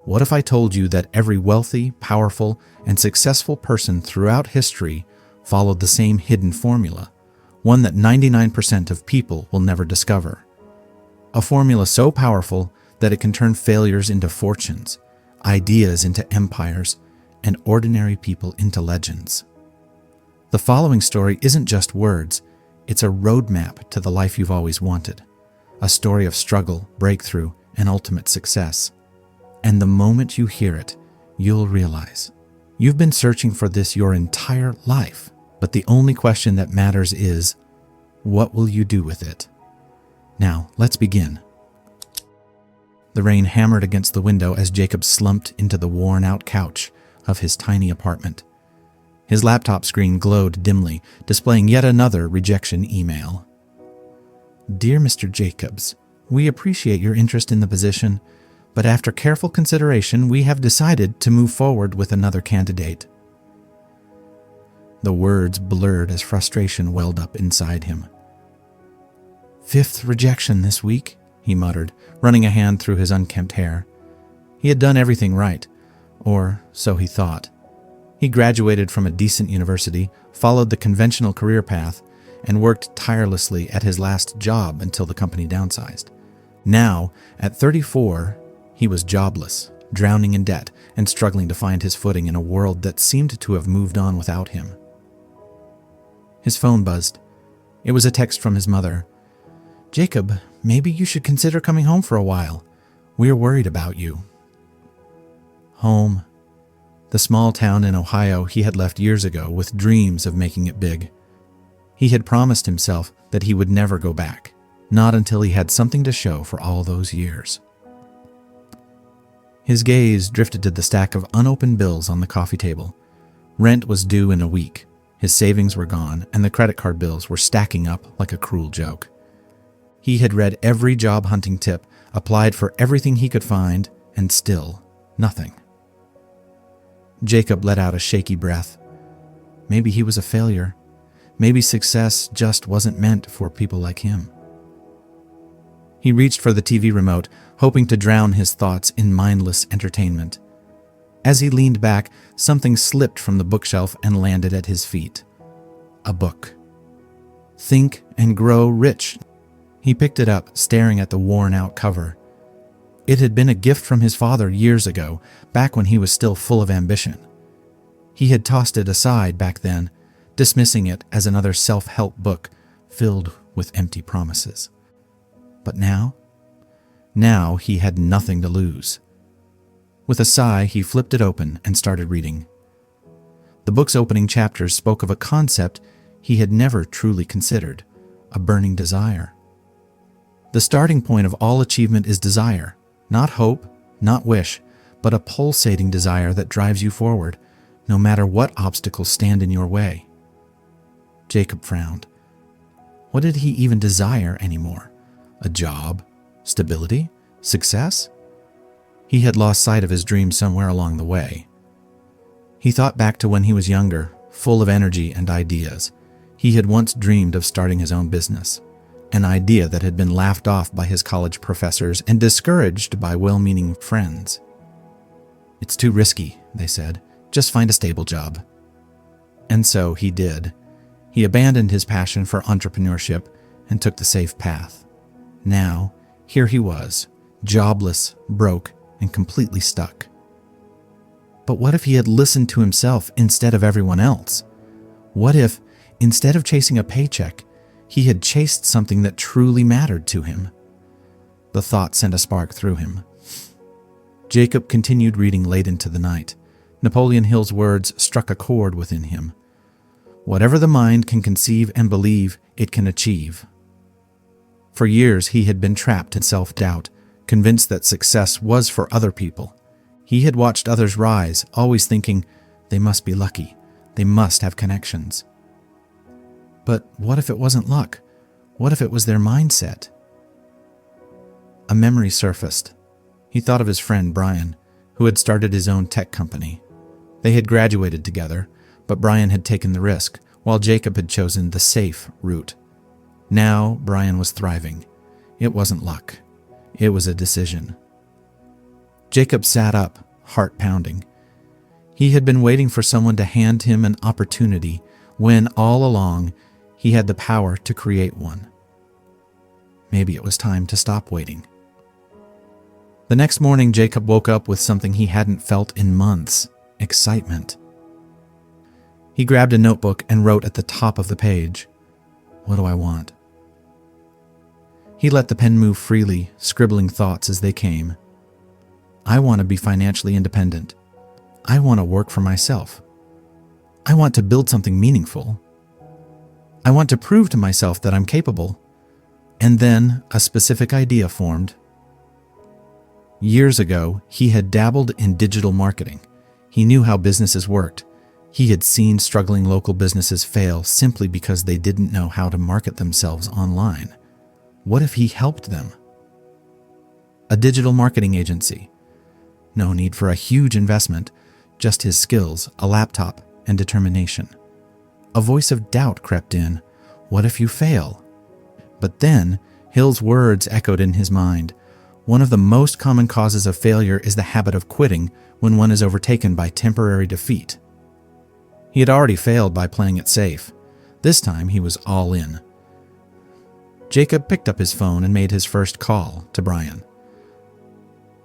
What if I told you that every wealthy, powerful, and successful person throughout history followed the same hidden formula, one that 99% of people will never discover? A formula so powerful that it can turn failures into fortunes, ideas into empires, and ordinary people into legends. The following story isn't just words, it's a roadmap to the life you've always wanted. A story of struggle, breakthrough, and ultimate success. And the moment you hear it, you'll realize you've been searching for this your entire life. But the only question that matters is, what will you do with it? Now, let's begin. The rain hammered against the window as Jacob slumped into the worn-out couch of his tiny apartment. His laptop screen glowed dimly, displaying yet another rejection email. Dear Mr. Jacobs, we appreciate your interest in the position, but after careful consideration, we have decided to move forward with another candidate. The words blurred as frustration welled up inside him. 5th rejection this week, he muttered, running a hand through his unkempt hair. He had done everything right, or so he thought. He graduated from a decent university, followed the conventional career path, and worked tirelessly at his last job until the company downsized. Now, at 34, he was jobless, drowning in debt, and struggling to find his footing in a world that seemed to have moved on without him. His phone buzzed. It was a text from his mother. Jacob, maybe you should consider coming home for a while. We're worried about you. Home. The small town in Ohio he had left years ago with dreams of making it big. He had promised himself that he would never go back, not until he had something to show for all those years. His gaze drifted to the stack of unopened bills on the coffee table. Rent was due in a week. His savings were gone, and the credit card bills were stacking up like a cruel joke. He had read every job hunting tip, applied for everything he could find, and still nothing. Jacob let out a shaky breath. Maybe he was a failure. Maybe success just wasn't meant for people like him. He reached for the TV remote, hoping to drown his thoughts in mindless entertainment. As he leaned back, something slipped from the bookshelf and landed at his feet. A book. Think and Grow Rich. He picked it up, staring at the worn-out cover. It had been a gift from his father years ago, back when he was still full of ambition. He had tossed it aside back then, dismissing it as another self-help book filled with empty promises. But now he had nothing to lose. With a sigh, he flipped it open and started reading. The book's opening chapters spoke of a concept he had never truly considered, a burning desire. The starting point of all achievement is desire, not hope, not wish, but a pulsating desire that drives you forward, no matter what obstacles stand in your way. Jacob frowned. What did he even desire anymore? A job? Stability? Success? He had lost sight of his dream somewhere along the way. He thought back to when he was younger, full of energy and ideas. He had once dreamed of starting his own business, an idea that had been laughed off by his college professors and discouraged by well-meaning friends. It's too risky, they said. Just find a stable job. And so he did. He abandoned his passion for entrepreneurship and took the safe path. Now, here he was, jobless, broke, and completely stuck. But what if he had listened to himself instead of everyone else? What if, instead of chasing a paycheck, he had chased something that truly mattered to him? The thought sent a spark through him. Jacob continued reading late into the night. Napoleon Hill's words struck a chord within him. Whatever the mind can conceive and believe, it can achieve. For years he had been trapped in self-doubt, convinced that success was for other people. He had watched others rise, always thinking, they must be lucky, they must have connections. But what if it wasn't luck? What if it was their mindset? A memory surfaced. He thought of his friend Brian, who had started his own tech company. They had graduated together, but Brian had taken the risk, while Jacob had chosen the safe route. Now Brian was thriving. It wasn't luck. It was a decision. Jacob sat up, heart pounding. He had been waiting for someone to hand him an opportunity when, all along, he had the power to create one. Maybe it was time to stop waiting. The next morning, Jacob woke up with something he hadn't felt in months: excitement. He grabbed a notebook and wrote at the top of the page, "What do I want?" He let the pen move freely, scribbling thoughts as they came. I want to be financially independent. I want to work for myself. I want to build something meaningful. I want to prove to myself that I'm capable. And then a specific idea formed. Years ago, he had dabbled in digital marketing. He knew how businesses worked. He had seen struggling local businesses fail simply because they didn't know how to market themselves online. What if he helped them? A digital marketing agency. No need for a huge investment, just his skills, a laptop, and determination. A voice of doubt crept in. What if you fail? But then, Hill's words echoed in his mind. One of the most common causes of failure is the habit of quitting when one is overtaken by temporary defeat. He had already failed by playing it safe. This time, he was all in. Jacob picked up his phone and made his first call to Brian.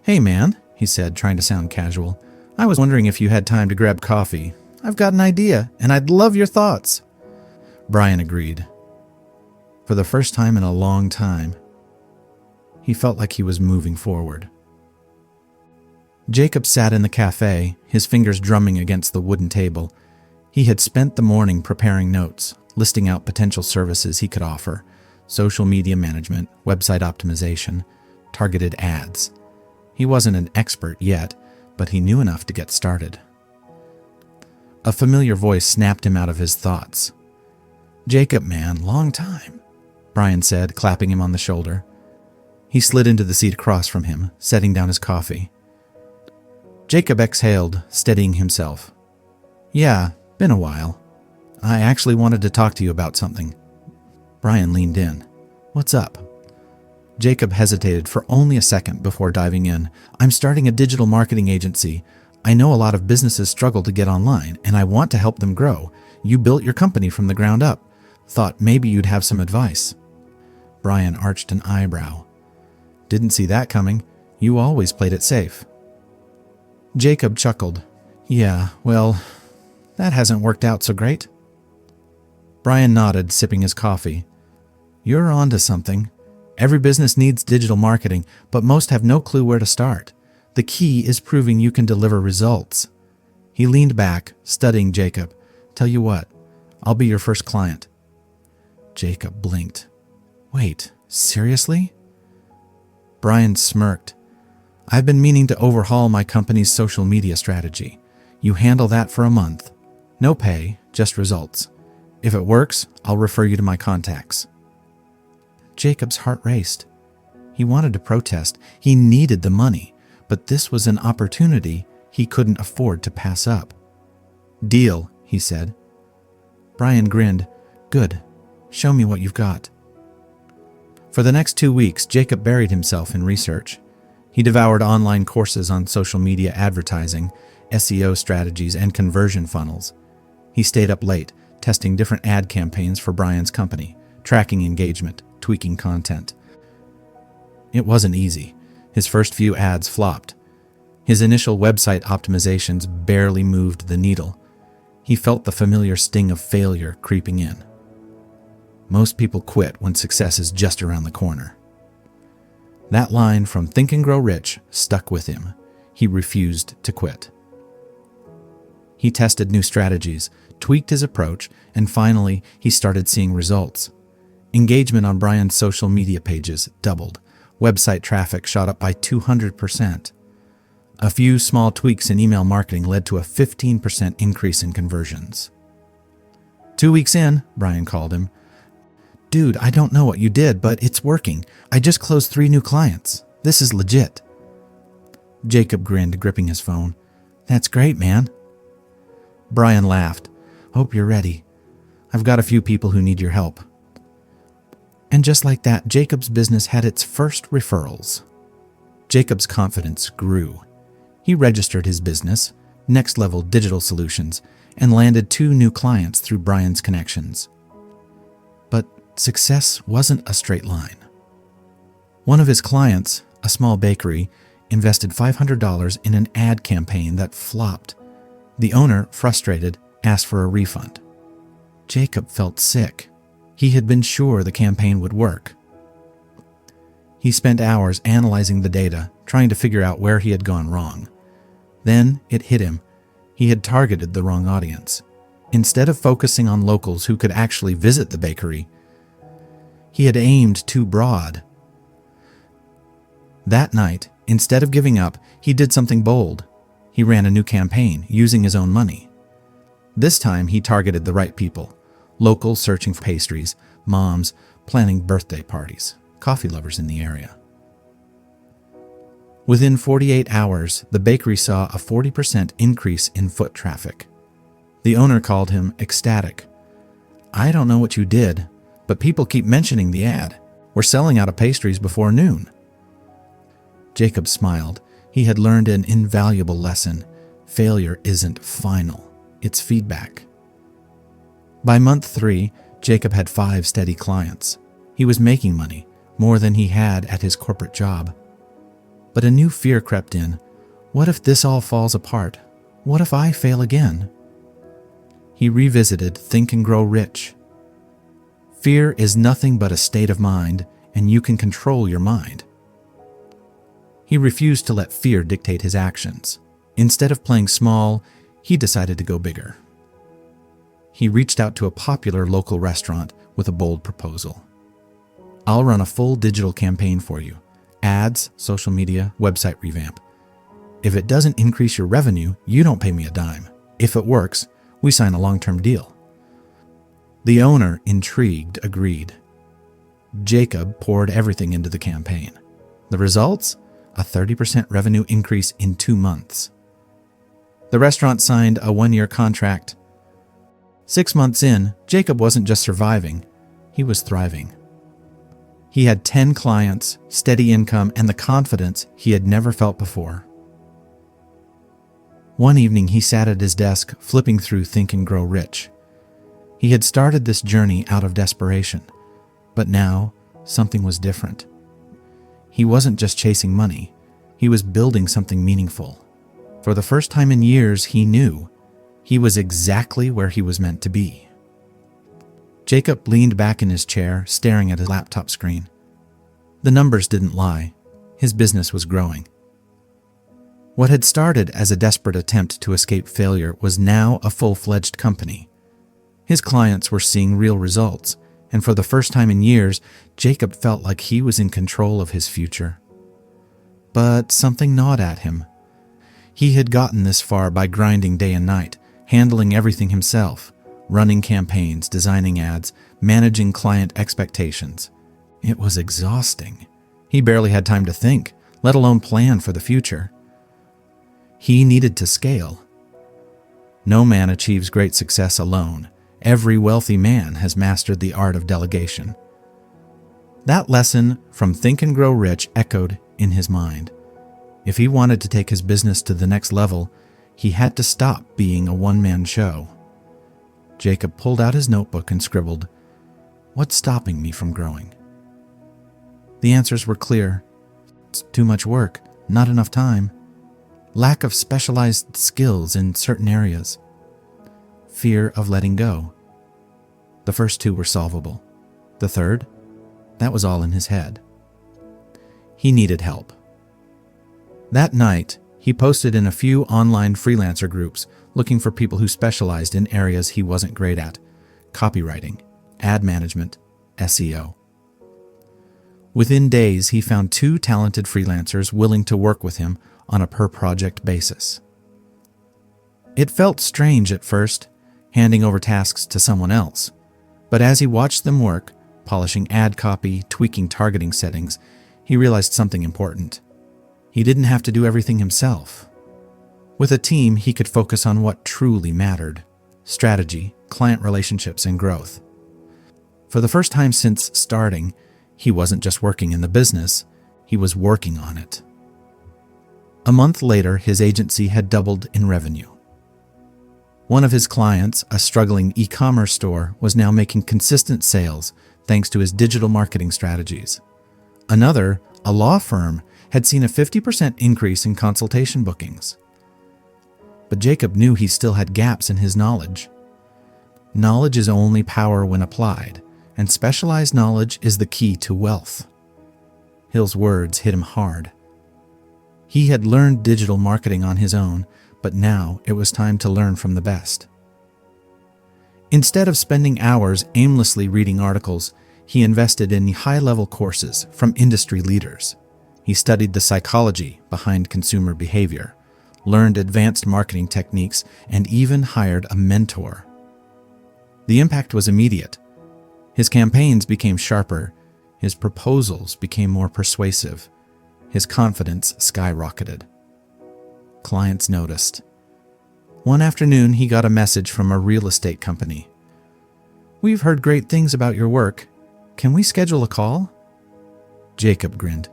"Hey man," he said, trying to sound casual. "I was wondering if you had time to grab coffee. I've got an idea, and I'd love your thoughts." Brian agreed. For the first time in a long time, he felt like he was moving forward. Jacob sat in the cafe, his fingers drumming against the wooden table. He had spent the morning preparing notes, listing out potential services he could offer: social media management, website optimization, targeted ads. He wasn't an expert yet, but he knew enough to get started. A familiar voice snapped him out of his thoughts. "Jacob, man, long time," Brian said, clapping him on the shoulder. He slid into the seat across from him, setting down his coffee. Jacob exhaled, steadying himself. "Yeah, been a while. I actually wanted to talk to you about something." Brian leaned in. "What's up?" Jacob hesitated for only a second before diving in. "I'm starting a digital marketing agency. I know a lot of businesses struggle to get online, and I want to help them grow. You built your company from the ground up. Thought maybe you'd have some advice." Brian arched an eyebrow. "Didn't see that coming. You always played it safe." Jacob chuckled. "Yeah, well, that hasn't worked out so great." Brian nodded, sipping his coffee. "You're onto something. Every business needs digital marketing, but most have no clue where to start. The key is proving you can deliver results." He leaned back, studying Jacob. "Tell you what, I'll be your first client." Jacob blinked. "Wait, seriously?" Brian smirked. "I've been meaning to overhaul my company's social media strategy. You handle that for a month. No pay, just results. If it works, I'll refer you to my contacts." Jacob's heart raced. He wanted to protest. He needed the money, but this was an opportunity he couldn't afford to pass up. "Deal," he said. Brian grinned. "Good. Show me what you've got." For the next 2 weeks, Jacob buried himself in research. He devoured online courses on social media advertising, SEO strategies, and conversion funnels. He stayed up late, testing different ad campaigns for Brian's company, tracking engagement, tweaking content. It wasn't easy. His first few ads flopped. His initial website optimizations barely moved the needle. He felt the familiar sting of failure creeping in. Most people quit when success is just around the corner. That line from Think and Grow Rich stuck with him. He refused to quit. He tested new strategies, tweaked his approach, and finally, he started seeing results. Engagement on Brian's social media pages doubled. Website traffic shot up by 200%. A few small tweaks in email marketing led to a 15% increase in conversions. 2 weeks in, Brian called him. "Dude, I don't know what you did, but it's working. I just closed 3 new clients. This is legit." Jacob grinned, gripping his phone. "That's great, man." Brian laughed. "Hope you're ready. I've got a few people who need your help." And just like that, Jacob's business had its first referrals. Jacob's confidence grew. He registered his business, Next Level Digital Solutions, and landed 2 new clients through Brian's connections. But success wasn't a straight line. One of his clients, a small bakery, invested $500 in an ad campaign that flopped. The owner, frustrated, asked for a refund. Jacob felt sick. He had been sure the campaign would work. He spent hours analyzing the data, trying to figure out where he had gone wrong. Then it hit him. He had targeted the wrong audience. Instead of focusing on locals who could actually visit the bakery, he had aimed too broad. That night, instead of giving up, he did something bold. He ran a new campaign using his own money. This time he targeted the right people: locals searching for pastries, moms planning birthday parties, coffee lovers in the area. Within 48 hours, the bakery saw a 40% increase in foot traffic. The owner called him ecstatic. "I don't know what you did, but people keep mentioning the ad. We're selling out of pastries before noon." Jacob smiled. He had learned an invaluable lesson. Failure isn't final. It's feedback. By month 3, Jacob had 5 steady clients. He was making money, more than he had at his corporate job. But a new fear crept in. What if this all falls apart? What if I fail again? He revisited Think and Grow Rich. Fear is nothing but a state of mind, and you can control your mind. He refused to let fear dictate his actions. Instead of playing small, he decided to go bigger. He reached out to a popular local restaurant with a bold proposal. "I'll run a full digital campaign for you. Ads, social media, website revamp. If it doesn't increase your revenue, you don't pay me a dime. If it works, we sign a long-term deal." The owner, intrigued, agreed. Jacob poured everything into the campaign. The results? A 30% revenue increase in 2 months. The restaurant signed a 1-year contract. 6 months in, Jacob wasn't just surviving, he was thriving. He had 10 clients, steady income, and the confidence he had never felt before. One evening, he sat at his desk, flipping through Think and Grow Rich. He had started this journey out of desperation, but now something was different. He wasn't just chasing money, he was building something meaningful. For the first time in years, he knew he was exactly where he was meant to be. Jacob leaned back in his chair, staring at his laptop screen. The numbers didn't lie. His business was growing. What had started as a desperate attempt to escape failure was now a full-fledged company. His clients were seeing real results, and for the first time in years, Jacob felt like he was in control of his future. But something gnawed at him. He had gotten this far by grinding day and night, handling everything himself, running campaigns, designing ads, managing client expectations. It was exhausting. He barely had time to think, let alone plan for the future. He needed to scale. No man achieves great success alone. Every wealthy man has mastered the art of delegation. That lesson from Think and Grow Rich echoed in his mind. If he wanted to take his business to the next level, he had to stop being a one-man show. Jacob pulled out his notebook and scribbled, "What's stopping me from growing?" The answers were clear. It's too much work, not enough time, lack of specialized skills in certain areas, fear of letting go. The first 2 were solvable. The third, that was all in his head. He needed help. That night, he posted in a few online freelancer groups looking for people who specialized in areas he wasn't great at: copywriting, ad management, SEO. Within days, he found 2 talented freelancers willing to work with him on a per-project basis. It felt strange at first, handing over tasks to someone else, but as he watched them work, polishing ad copy, tweaking targeting settings, he realized something important. He didn't have to do everything himself. With a team, he could focus on what truly mattered: strategy, client relationships, and growth. For the first time since starting, he wasn't just working in the business, he was working on it. A month later, his agency had doubled in revenue. One of his clients, a struggling e-commerce store, was now making consistent sales thanks to his digital marketing strategies. Another, a law firm, had seen a 50% increase in consultation bookings. But Jacob knew he still had gaps in his knowledge. Knowledge is only power when applied, and specialized knowledge is the key to wealth. Hill's words hit him hard. He had learned digital marketing on his own, but now it was time to learn from the best. Instead of spending hours aimlessly reading articles, he invested in high-level courses from industry leaders. He studied the psychology behind consumer behavior, learned advanced marketing techniques, and even hired a mentor. The impact was immediate. His campaigns became sharper, his proposals became more persuasive, his confidence skyrocketed. Clients noticed. One afternoon, he got a message from a real estate company. "We've heard great things about your work. Can we schedule a call?" Jacob grinned.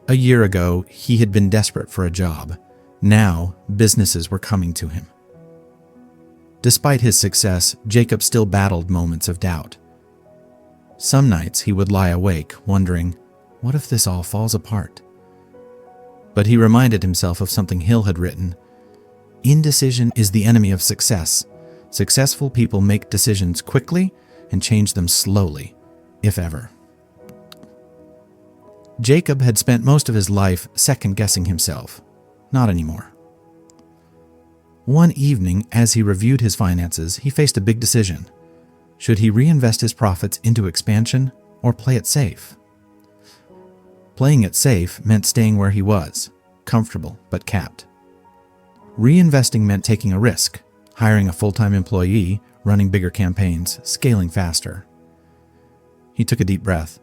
A year ago, he had been desperate for a job. Now, businesses were coming to him. Despite his success, Jacob still battled moments of doubt. Some nights he would lie awake, wondering, what if this all falls apart? But he reminded himself of something Hill had written. Indecision is the enemy of success. Successful people make decisions quickly and change them slowly, if ever. Jacob had spent most of his life second-guessing himself. Not anymore. One evening, as he reviewed his finances, he faced a big decision. Should he reinvest his profits into expansion or play it safe? Playing it safe meant staying where he was, comfortable but capped. Reinvesting meant taking a risk, hiring a full-time employee, running bigger campaigns, scaling faster. He took a deep breath.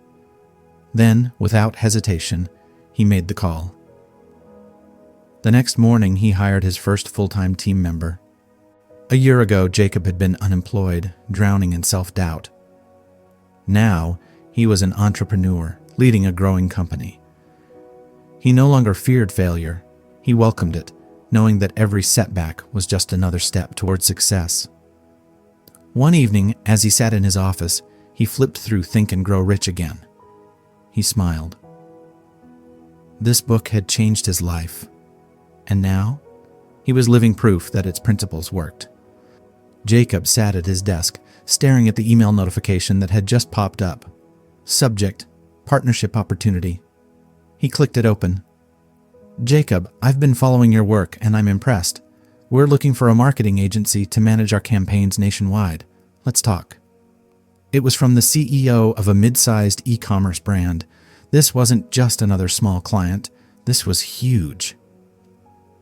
Then, without hesitation, he made the call. The next morning, he hired his first full-time team member. A year ago, Jacob had been unemployed, drowning in self-doubt. Now, he was an entrepreneur, leading a growing company. He no longer feared failure. He welcomed it, knowing that every setback was just another step toward success. One evening, as he sat in his office, he flipped through Think and Grow Rich again. He smiled. This book had changed his life. And now, he was living proof that its principles worked. Jacob sat at his desk, staring at the email notification that had just popped up. Subject, Partnership Opportunity. He clicked it open. Jacob, I've been following your work and I'm impressed. We're looking for a marketing agency to manage our campaigns nationwide. Let's talk. It was from the CEO of a mid-sized e-commerce brand. This wasn't just another small client. This was huge.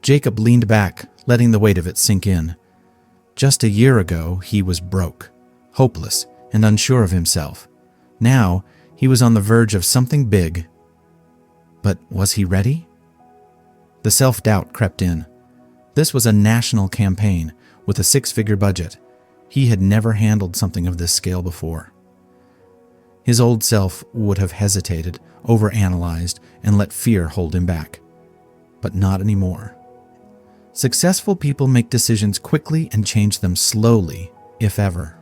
Jacob leaned back, letting the weight of it sink in. Just a year ago, he was broke, hopeless, and unsure of himself. Now, he was on the verge of something big. But was he ready? The self-doubt crept in. This was a national campaign with a 6-figure budget. He had never handled something of this scale before. His old self would have hesitated, overanalyzed, and let fear hold him back. But not anymore. Successful people make decisions quickly and change them slowly, if ever.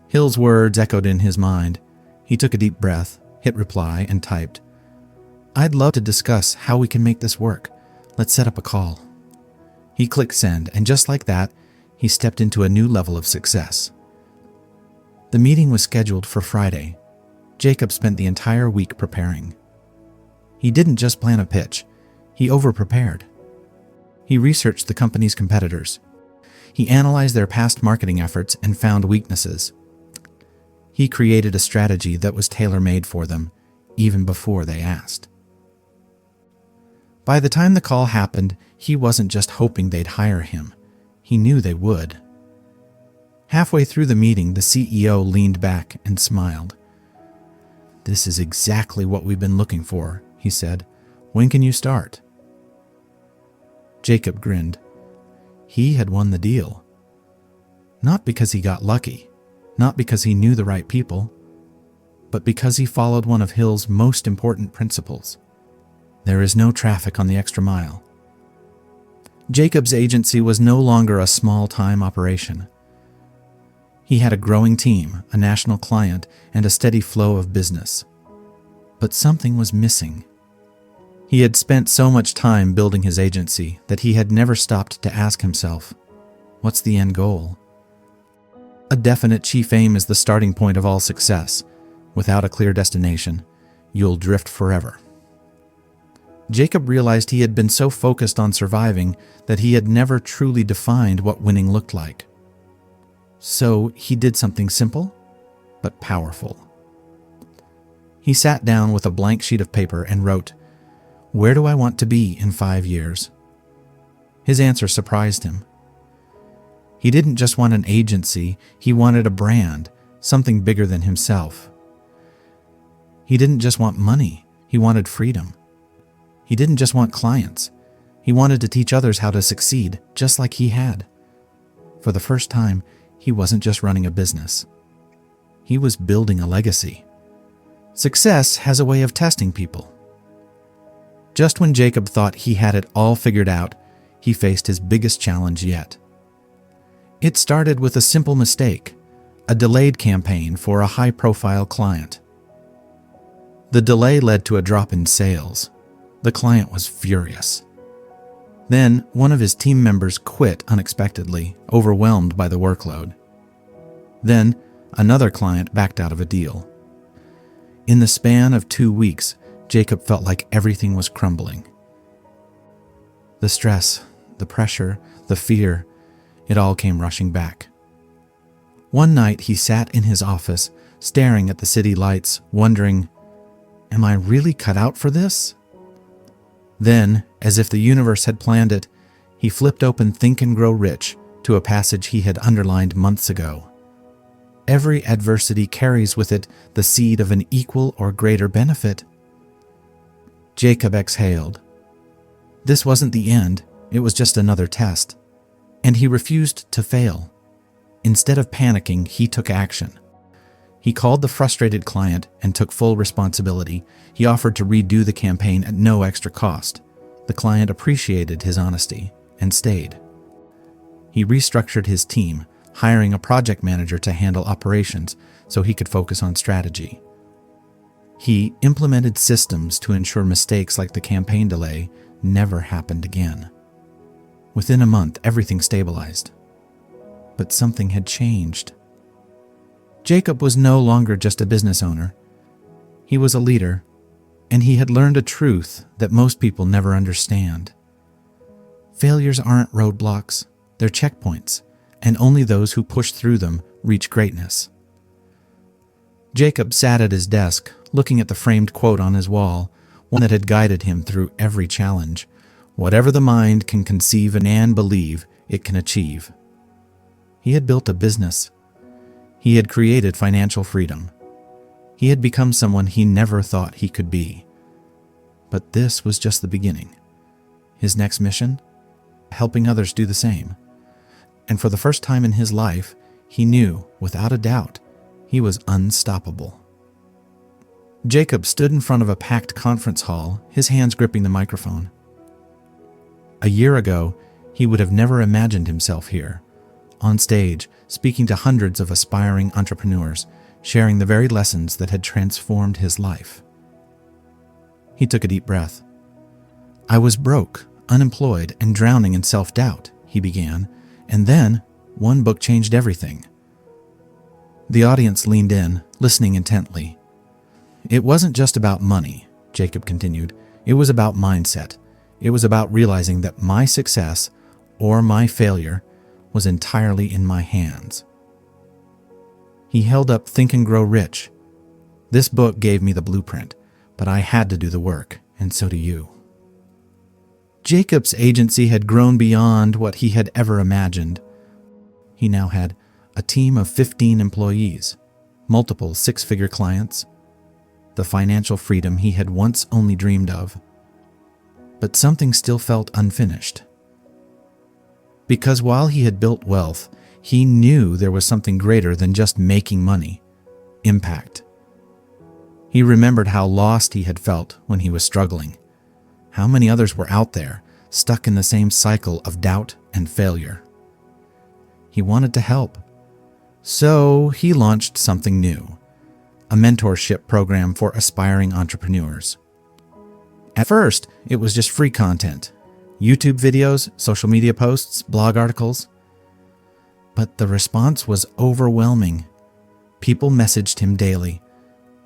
Hill's words echoed in his mind. He took a deep breath, hit reply, and typed, I'd love to discuss how we can make this work. Let's set up a call. He clicked send, and just like that, he stepped into a new level of success. The meeting was scheduled for Friday. Jacob spent the entire week preparing. He didn't just plan a pitch. He over-prepared. He researched the company's competitors. He analyzed their past marketing efforts and found weaknesses. He created a strategy that was tailor-made for them, even before they asked. By the time the call happened, he wasn't just hoping they'd hire him. He knew they would. Halfway through the meeting, the CEO leaned back and smiled. This is exactly what we've been looking for, he said. When can you start? Jacob grinned. He had won the deal. Not because he got lucky, not because he knew the right people, but because he followed one of Hill's most important principles. There is no traffic on the extra mile. Jacob's agency was no longer a small-time operation. He had a growing team, a national client, and a steady flow of business. But something was missing. He had spent so much time building his agency that he had never stopped to ask himself, what's the end goal? A definite chief aim is the starting point of all success. Without a clear destination, you'll drift forever. Jacob realized he had been so focused on surviving that he had never truly defined what winning looked like. So he did something simple, but powerful. He sat down with a blank sheet of paper and wrote, "Where do I want to be in 5 years?" His answer surprised him. He didn't just want an agency, he wanted a brand, something bigger than himself. He didn't just want money, he wanted freedom. He didn't just want clients, he wanted to teach others how to succeed, just like he had. For the first time, he wasn't just running a business. He was building a legacy. Success has a way of testing people. Just when Jacob thought he had it all figured out, he faced his biggest challenge yet. It started with a simple mistake, a delayed campaign for a high-profile client. The delay led to a drop in sales. The client was furious. Then, one of his team members quit unexpectedly, overwhelmed by the workload. Then, another client backed out of a deal. In the span of 2 weeks, Jacob felt like everything was crumbling. The stress, the pressure, the fear, it all came rushing back. One night he sat in his office, staring at the city lights, wondering, am I really cut out for this? Then, as if the universe had planned it, he flipped open Think and Grow Rich to a passage he had underlined months ago. Every adversity carries with it the seed of an equal or greater benefit. Jacob exhaled. This wasn't the end, it was just another test. And he refused to fail. Instead of panicking, he took action. He called the frustrated client and took full responsibility. He offered to redo the campaign at no extra cost. The client appreciated his honesty and stayed. He restructured his team, hiring a project manager to handle operations so he could focus on strategy. He implemented systems to ensure mistakes like the campaign delay never happened again. Within a month, everything stabilized. But something had changed. Jacob was no longer just a business owner. He was a leader, and he had learned a truth that most people never understand. Failures aren't roadblocks, they're checkpoints, and only those who push through them reach greatness. Jacob sat at his desk, looking at the framed quote on his wall, one that had guided him through every challenge. Whatever the mind can conceive and believe, it can achieve. He had built a business. He had created financial freedom. He had become someone he never thought he could be. But this was just the beginning. His next mission? Helping others do the same. And for the first time in his life, he knew, without a doubt, he was unstoppable. Jacob stood in front of a packed conference hall, his hands gripping the microphone. A year ago, he would have never imagined himself here, on stage, speaking to hundreds of aspiring entrepreneurs, sharing the very lessons that had transformed his life. He took a deep breath. I was broke, unemployed, and drowning in self-doubt, he began, and then one book changed everything. The audience leaned in, listening intently. It wasn't just about money, Jacob continued. It was about mindset. It was about realizing that my success, or my failure, was entirely in my hands. He held up Think and Grow Rich. This book gave me the blueprint, but I had to do the work, and so do you. Jacob's agency had grown beyond what he had ever imagined. He now had a team of 15 employees, multiple six-figure clients, the financial freedom he had once only dreamed of. But something still felt unfinished. Because while he had built wealth, he knew there was something greater than just making money: impact. He remembered how lost he had felt when he was struggling. How many others were out there, stuck in the same cycle of doubt and failure? He wanted to help. So he launched something new, a mentorship program for aspiring entrepreneurs. At first, it was just free content, YouTube videos, social media posts, blog articles. But the response was overwhelming. People messaged him daily.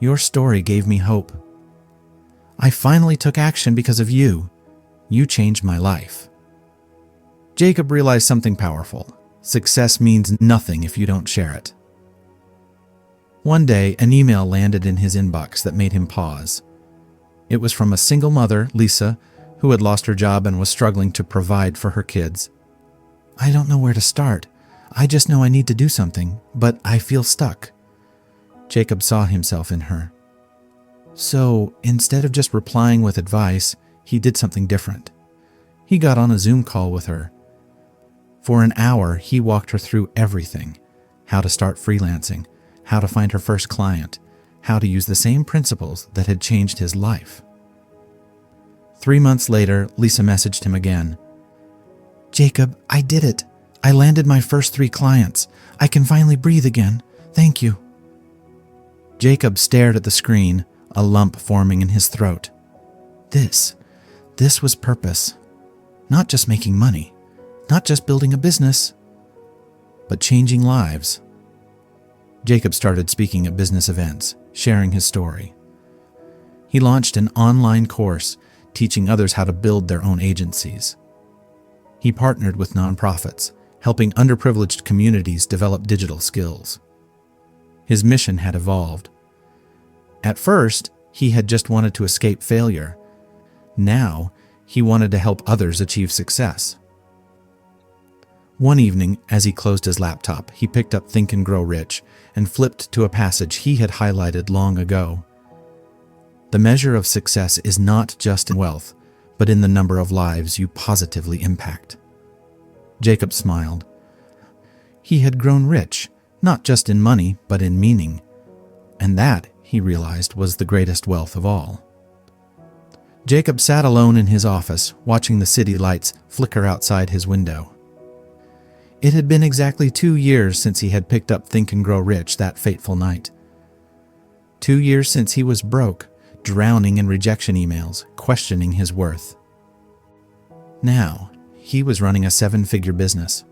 "Your story gave me hope. I finally took action because of you. You changed my life." Jacob realized something powerful. Success means nothing if you don't share it. One day, an email landed in his inbox that made him pause. It was from a single mother, Lisa, who had lost her job and was struggling to provide for her kids. "I don't know where to start. I just know I need to do something, but I feel stuck." Jacob saw himself in her. So, instead of just replying with advice, he did something different. He got on a Zoom call with her. For an hour, he walked her through everything: how to start freelancing, how to find her first client, how to use the same principles that had changed his life. 3 months later, Lisa messaged him again. "Jacob, I did it. I landed my first 3 clients. I can finally breathe again. Thank you." Jacob stared at the screen, a lump forming in his throat. This was purpose. Not just making money, not just building a business, but changing lives. Jacob started speaking at business events, sharing his story. He launched an online course teaching others how to build their own agencies. He partnered with nonprofits, helping underprivileged communities develop digital skills. His mission had evolved. At first, he had just wanted to escape failure. Now, he wanted to help others achieve success. One evening, as he closed his laptop, he picked up Think and Grow Rich and flipped to a passage he had highlighted long ago. The measure of success is not just in wealth, but in the number of lives you positively impact. Jacob smiled. He had grown rich, not just in money, but in meaning. And that, he realized, was the greatest wealth of all. Jacob sat alone in his office, watching the city lights flicker outside his window. It had been exactly 2 years since he had picked up Think and Grow Rich that fateful night. 2 years since he was broke, drowning in rejection emails, questioning his worth. Now, he was running a 7-figure business.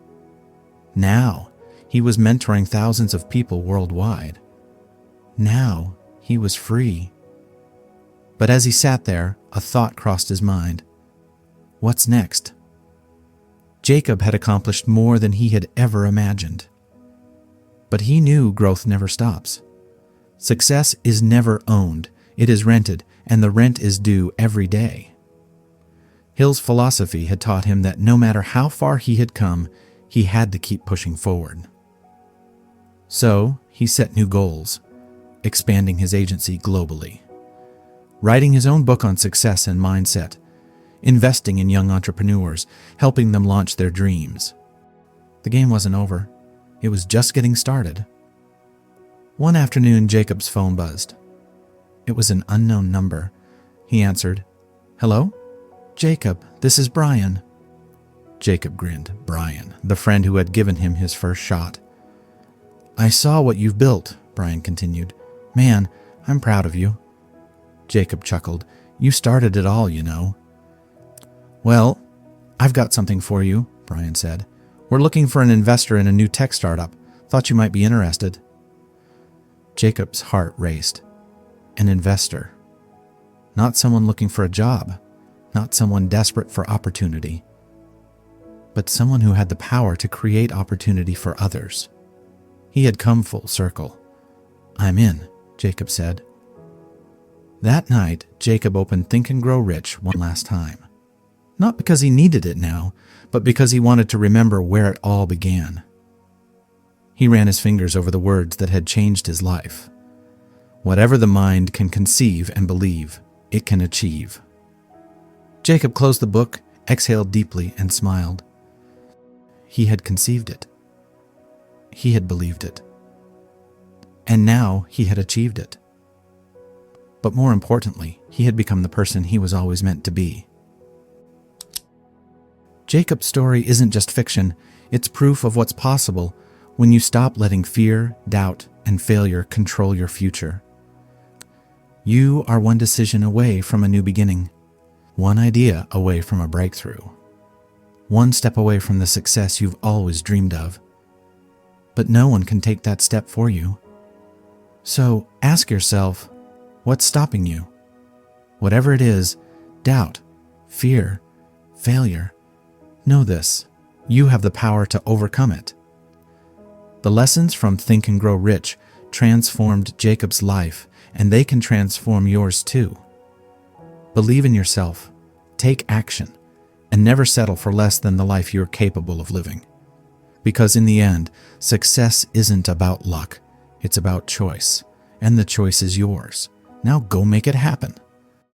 Now, he was mentoring thousands of people worldwide. Now, he was free. But as he sat there, a thought crossed his mind. What's next? Jacob had accomplished more than he had ever imagined. But he knew growth never stops. Success is never owned, it is rented, and the rent is due every day. Hill's philosophy had taught him that no matter how far he had come, he had to keep pushing forward. So, he set new goals, expanding his agency globally, writing his own book on success and mindset, investing in young entrepreneurs, helping them launch their dreams. The game wasn't over. It was just getting started. One afternoon, Jacob's phone buzzed. It was an unknown number. He answered. "Hello? Jacob, this is Brian." Jacob grinned. Brian, the friend who had given him his first shot. "I saw what you've built," Brian continued. "Man, I'm proud of you." Jacob chuckled. "You started it all, you know." "Well, I've got something for you," Brian said. "We're looking for an investor in a new tech startup. Thought you might be interested." Jacob's heart raced. An investor. Not someone looking for a job. Not someone desperate for opportunity. But someone who had the power to create opportunity for others. He had come full circle. "I'm in," Jacob said. That night, Jacob opened Think and Grow Rich one last time. Not because he needed it now, but because he wanted to remember where it all began. He ran his fingers over the words that had changed his life. Whatever the mind can conceive and believe, it can achieve. Jacob closed the book, exhaled deeply, and smiled. He had conceived it. He had believed it. And now he had achieved it. But more importantly, he had become the person he was always meant to be. Jacob's story isn't just fiction, it's proof of what's possible when you stop letting fear, doubt, and failure control your future. You are one decision away from a new beginning, one idea away from a breakthrough, one step away from the success you've always dreamed of. But no one can take that step for you. So ask yourself, what's stopping you? Whatever it is, doubt, fear, failure, know this, you have the power to overcome it. The lessons from Think and Grow Rich transformed Jacob's life, and they can transform yours too. Believe in yourself, take action, and never settle for less than the life you're capable of living. Because in the end, success isn't about luck, it's about choice, and the choice is yours. Now go make it happen.